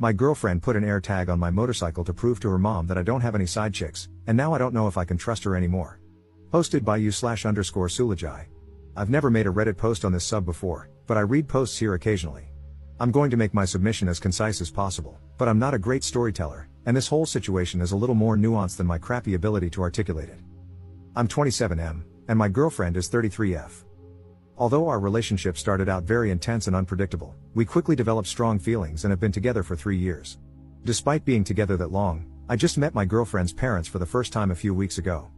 My girlfriend put an AirTag on my motorcycle to prove to her mom that I don't have any side chicks, and now I don't know if I can trust her anymore. Posted by /_Sulajai. I've never made a Reddit post on this sub before, but I read posts here occasionally. I'm going to make my submission as concise as possible, but I'm not a great storyteller, and this whole situation is a little more nuanced than my crappy ability to articulate it. I'm 27M, and my girlfriend is 33F. Although our relationship started out very intense and unpredictable, we quickly developed strong feelings and have been together for 3 years. Despite being together that long, I just met my girlfriend's parents for the first time a few weeks ago.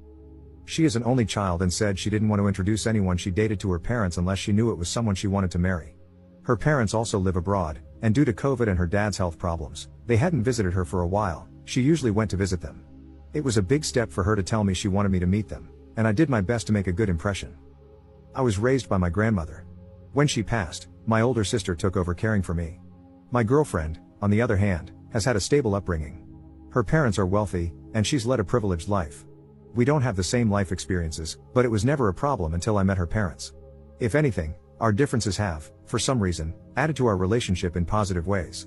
She is an only child and said she didn't want to introduce anyone she dated to her parents unless she knew it was someone she wanted to marry. Her parents also live abroad, and due to COVID and her dad's health problems, they hadn't visited her for a while. She usually went to visit them. It was a big step for her to tell me she wanted me to meet them, and I did my best to make a good impression. I was raised by my grandmother. When she passed, my older sister took over caring for me. My girlfriend, on the other hand, has had a stable upbringing. Her parents are wealthy, and she's led a privileged life. We don't have the same life experiences, but it was never a problem until I met her parents. If anything, our differences have, for some reason, added to our relationship in positive ways.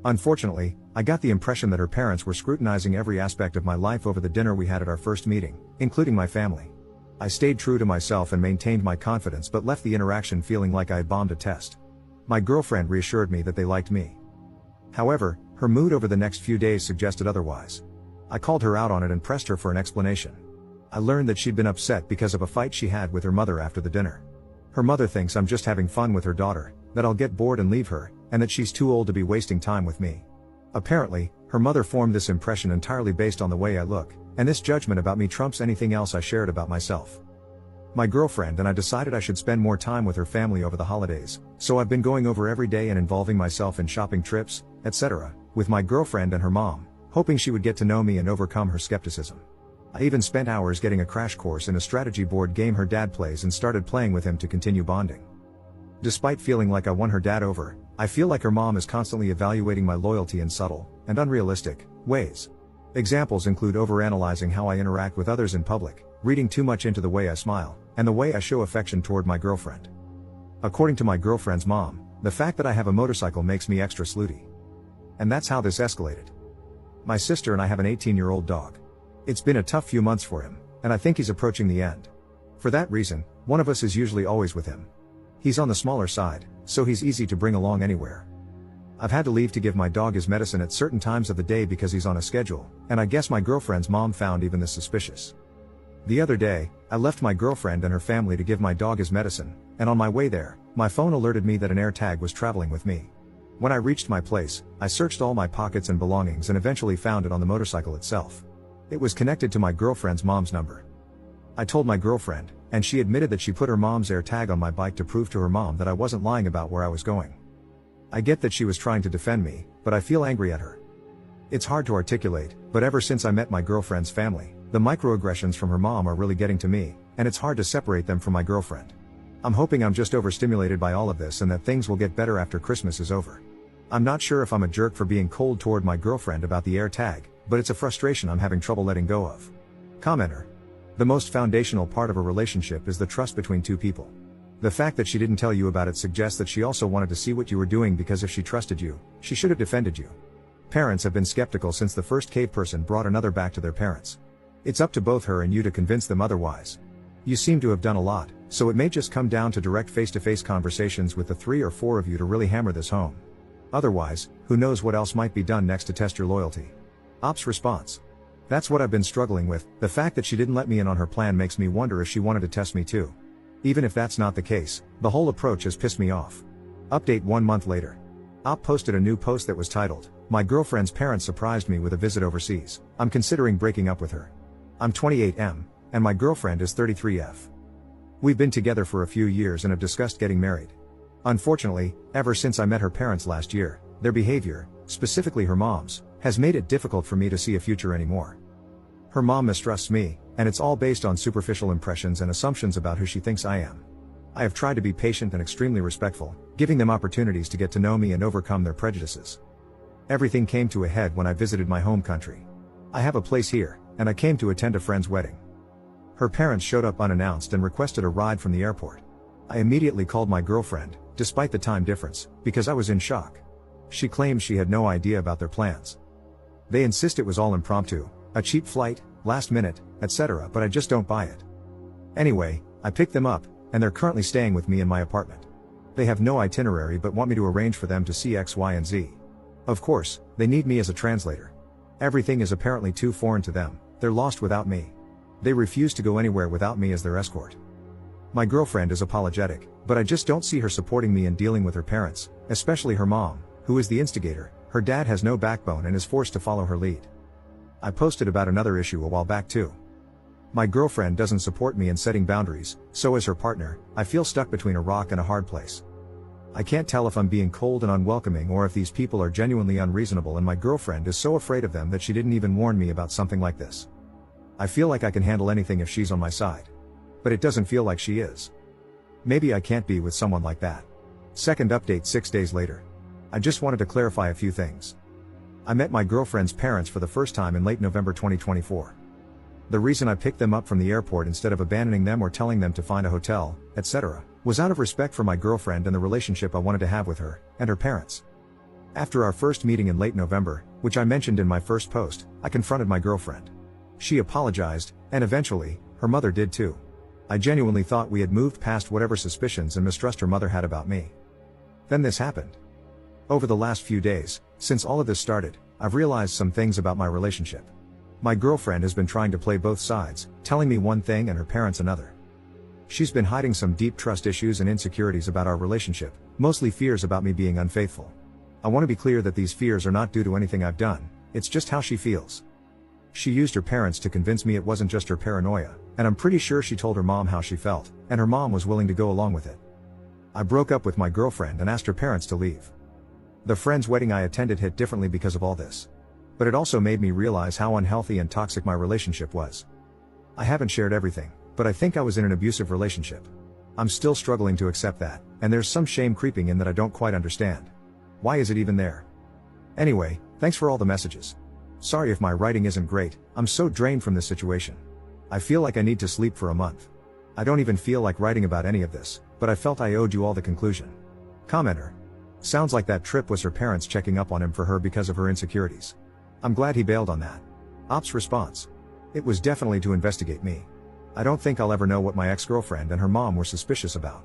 Unfortunately, I got the impression that her parents were scrutinizing every aspect of my life over the dinner we had at our first meeting, including my family. I stayed true to myself and maintained my confidence but left the interaction feeling like I had bombed a test. My girlfriend reassured me that they liked me. However, her mood over the next few days suggested otherwise. I called her out on it and pressed her for an explanation. I learned that she'd been upset because of a fight she had with her mother after the dinner. Her mother thinks I'm just having fun with her daughter, that I'll get bored and leave her, and that she's too old to be wasting time with me. Apparently, her mother formed this impression entirely based on the way I look, and this judgment about me trumps anything else I shared about myself. My girlfriend and I decided I should spend more time with her family over the holidays, so I've been going over every day and involving myself in shopping trips, etc., with my girlfriend and her mom, hoping she would get to know me and overcome her skepticism. I even spent hours getting a crash course in a strategy board game her dad plays and started playing with him to continue bonding. Despite feeling like I won her dad over, I feel like her mom is constantly evaluating my loyalty in subtle, and unrealistic, ways. Examples include overanalyzing how I interact with others in public, reading too much into the way I smile, and the way I show affection toward my girlfriend. According to my girlfriend's mom, the fact that I have a motorcycle makes me extra slutty. And that's how this escalated. My sister and I have an 18-year-old dog. It's been a tough few months for him, and I think he's approaching the end. For that reason, one of us is usually always with him. He's on the smaller side, so he's easy to bring along anywhere. I've had to leave to give my dog his medicine at certain times of the day because he's on a schedule, and I guess my girlfriend's mom found even this suspicious. The other day, I left my girlfriend and her family to give my dog his medicine, and on my way there, my phone alerted me that an AirTag was traveling with me. When I reached my place, I searched all my pockets and belongings and eventually found it on the motorcycle itself. It was connected to my girlfriend's mom's number. I told my girlfriend, and she admitted that she put her mom's AirTag on my bike to prove to her mom that I wasn't lying about where I was going. I get that she was trying to defend me, but I feel angry at her. It's hard to articulate, but ever since I met my girlfriend's family, the microaggressions from her mom are really getting to me, and it's hard to separate them from my girlfriend. I'm hoping I'm just overstimulated by all of this and that things will get better after Christmas is over. I'm not sure if I'm a jerk for being cold toward my girlfriend about the AirTag, but it's a frustration I'm having trouble letting go of. Commenter. The most foundational part of a relationship is the trust between two people. The fact that she didn't tell you about it suggests that she also wanted to see what you were doing because if she trusted you, she should have defended you. Parents have been skeptical since the first cave person brought another back to their parents. It's up to both her and you to convince them otherwise. You seem to have done a lot, so it may just come down to direct face-to-face conversations with the 3 or 4 of you to really hammer this home. Otherwise, who knows what else might be done next to test your loyalty. Ops response. That's what I've been struggling with. The fact that she didn't let me in on her plan makes me wonder if she wanted to test me too. Even if that's not the case, the whole approach has pissed me off. Update 1 month later. Op posted a new post that was titled, "My girlfriend's parents surprised me with a visit overseas. I'm considering breaking up with her. I'm 28M, and my girlfriend is 33F. We've been together for a few years and have discussed getting married. Unfortunately, ever since I met her parents last year, their behavior, specifically her mom's, has made it difficult for me to see a future anymore. Her mom mistrusts me, and it's all based on superficial impressions and assumptions about who she thinks I am. I have tried to be patient and extremely respectful, giving them opportunities to get to know me and overcome their prejudices. Everything came to a head when I visited my home country. I have a place here, and I came to attend a friend's wedding. Her parents showed up unannounced and requested a ride from the airport. I immediately called my girlfriend, despite the time difference, because I was in shock. She claims she had no idea about their plans. They insist it was all impromptu, a cheap flight, last minute, etc., but I just don't buy it. Anyway, I picked them up, and they're currently staying with me in my apartment. They have no itinerary but want me to arrange for them to see X, Y, and Z. Of course, they need me as a translator. Everything is apparently too foreign to them, they're lost without me. They refuse to go anywhere without me as their escort. My girlfriend is apologetic, but I just don't see her supporting me in dealing with her parents, especially her mom, who is the instigator. Her dad has no backbone and is forced to follow her lead. I posted about another issue a while back too. My girlfriend doesn't support me in setting boundaries, so as her partner, I feel stuck between a rock and a hard place. I can't tell if I'm being cold and unwelcoming or if these people are genuinely unreasonable, and my girlfriend is so afraid of them that she didn't even warn me about something like this. I feel like I can handle anything if she's on my side. But it doesn't feel like she is. Maybe I can't be with someone like that. Second update 6 days later. I just wanted to clarify a few things. I met my girlfriend's parents for the first time in late November 2024. The reason I picked them up from the airport instead of abandoning them or telling them to find a hotel, etc., was out of respect for my girlfriend and the relationship I wanted to have with her and her parents. After our first meeting in late November, which I mentioned in my first post, I confronted my girlfriend. She apologized, and eventually, her mother did too. I genuinely thought we had moved past whatever suspicions and mistrust her mother had about me. Then this happened. Over the last few days, since all of this started, I've realized some things about my relationship. My girlfriend has been trying to play both sides, telling me one thing and her parents another. She's been hiding some deep trust issues and insecurities about our relationship, mostly fears about me being unfaithful. I want to be clear that these fears are not due to anything I've done, it's just how she feels. She used her parents to convince me it wasn't just her paranoia, and I'm pretty sure she told her mom how she felt, and her mom was willing to go along with it. I broke up with my girlfriend and asked her parents to leave. The friend's wedding I attended hit differently because of all this. But it also made me realize how unhealthy and toxic my relationship was. I haven't shared everything, but I think I was in an abusive relationship. I'm still struggling to accept that, and there's some shame creeping in that I don't quite understand. Why is it even there? Anyway, thanks for all the messages. Sorry if my writing isn't great, I'm so drained from this situation. I feel like I need to sleep for a month. I don't even feel like writing about any of this, but I felt I owed you all the conclusion. Commenter. Sounds like that trip was her parents checking up on him for her because of her insecurities. I'm glad he bailed on that. Ops response. It was definitely to investigate me. I don't think I'll ever know what my ex-girlfriend and her mom were suspicious about.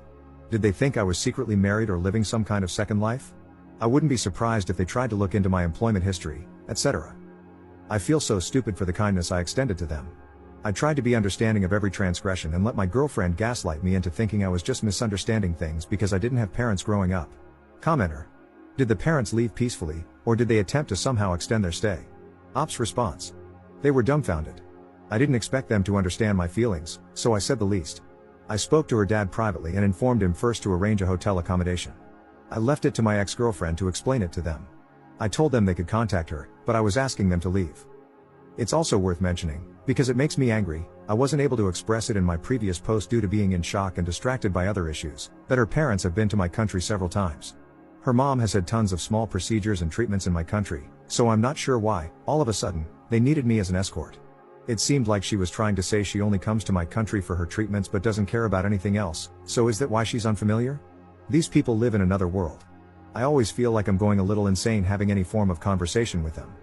Did they think I was secretly married or living some kind of second life? I wouldn't be surprised if they tried to look into my employment history, etc. I feel so stupid for the kindness I extended to them. I tried to be understanding of every transgression and let my girlfriend gaslight me into thinking I was just misunderstanding things because I didn't have parents growing up. Commenter. Did the parents leave peacefully, or did they attempt to somehow extend their stay? Ops response. They were dumbfounded. I didn't expect them to understand my feelings, so I said the least. I spoke to her dad privately and informed him first to arrange a hotel accommodation. I left it to my ex-girlfriend to explain it to them. I told them they could contact her, but I was asking them to leave. It's also worth mentioning, because it makes me angry, I wasn't able to express it in my previous post due to being in shock and distracted by other issues, that her parents have been to my country several times. Her mom has had tons of small procedures and treatments in my country, so I'm not sure why, all of a sudden, they needed me as an escort. It seemed like she was trying to say she only comes to my country for her treatments but doesn't care about anything else, so is that why she's unfamiliar? These people live in another world. I always feel like I'm going a little insane having any form of conversation with them.